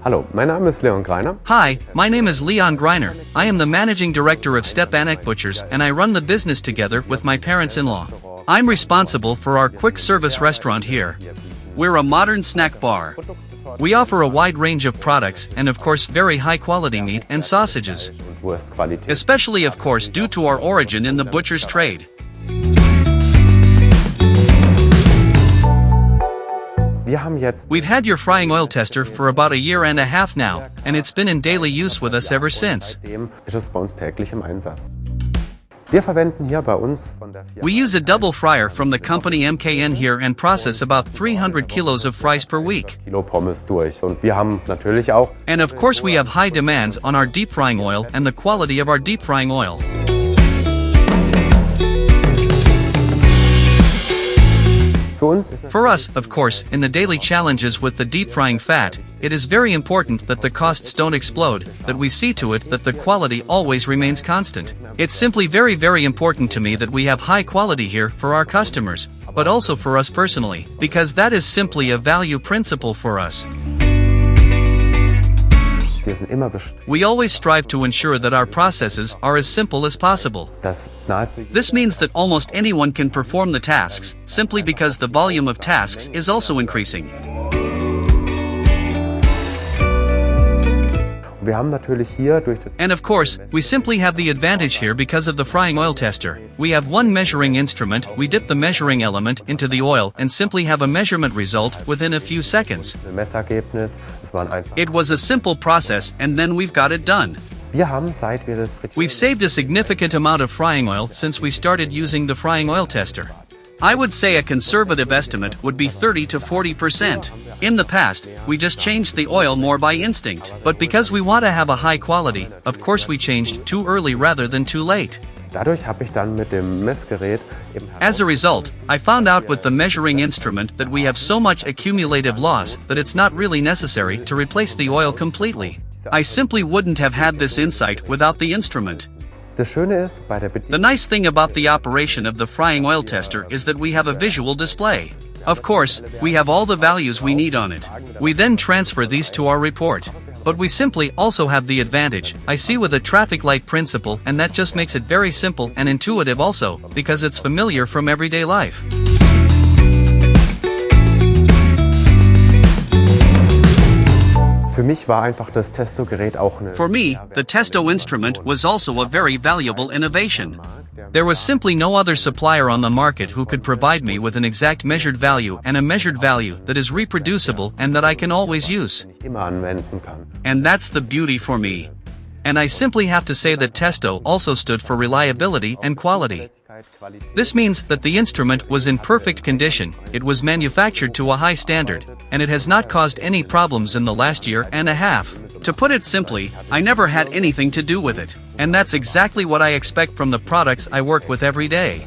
Hallo, mein Name ist Leon Greiner. Hi, my name is Leon Greiner. I am the managing director of Stepanek Butchers and I run the business together with my parents-in-law. I'm responsible for our quick service restaurant here. We're a modern snack bar. We offer a wide range of products and of course very high quality meat and sausages. Especially of course due to our origin in the butcher's trade. We've had your frying oil tester for about a year and a half now, and it's been in daily use with us ever since. We use a double fryer from the company MKN here and process about 300 kilos of fries per week. And of course we have high demands on our deep frying oil and the quality of our deep frying oil. For us, of course, in the daily challenges with the deep frying fat, it is very important that the costs don't explode, that we see to it that the quality always remains constant. It's simply very important to me that we have high quality here for our customers, but also for us personally, because that is simply a value principle for us. We always strive to ensure that our processes are as simple as possible. This means that almost anyone can perform the tasks, simply because the volume of tasks is also increasing. And of course, we simply have the advantage here because of the frying oil tester. We have one measuring instrument, we dip the measuring element into the oil and simply have a measurement result within a few seconds. It was a simple process and then we've got it done. We've saved a significant amount of frying oil since we started using the frying oil tester. I would say a conservative estimate would be 30 to 40%. In the past, we just changed the oil more by instinct, but because we want to have a high quality, of course we changed too early rather than too late. As a result, I found out with the measuring instrument that we have so much accumulative loss that it's not really necessary to replace the oil completely. I simply wouldn't have had this insight without the instrument. The nice thing about the operation of the frying oil tester is that we have a visual display. Of course, we have all the values we need on it. We then transfer these to our report. But we simply also have the advantage, I see, with a traffic light principle, and that just makes it very simple and intuitive also, because it's familiar from everyday life. For me, the Testo instrument was also a very valuable innovation. There was simply no other supplier on the market who could provide me with an exact measured value and a measured value that is reproducible and that I can always use. And that's the beauty for me. And I simply have to say that Testo also stood for reliability and quality. This means that the instrument was in perfect condition, it was manufactured to a high standard, and it has not caused any problems in the last year and a half. To put it simply, I never had anything to do with it. And that's exactly what I expect from the products I work with every day.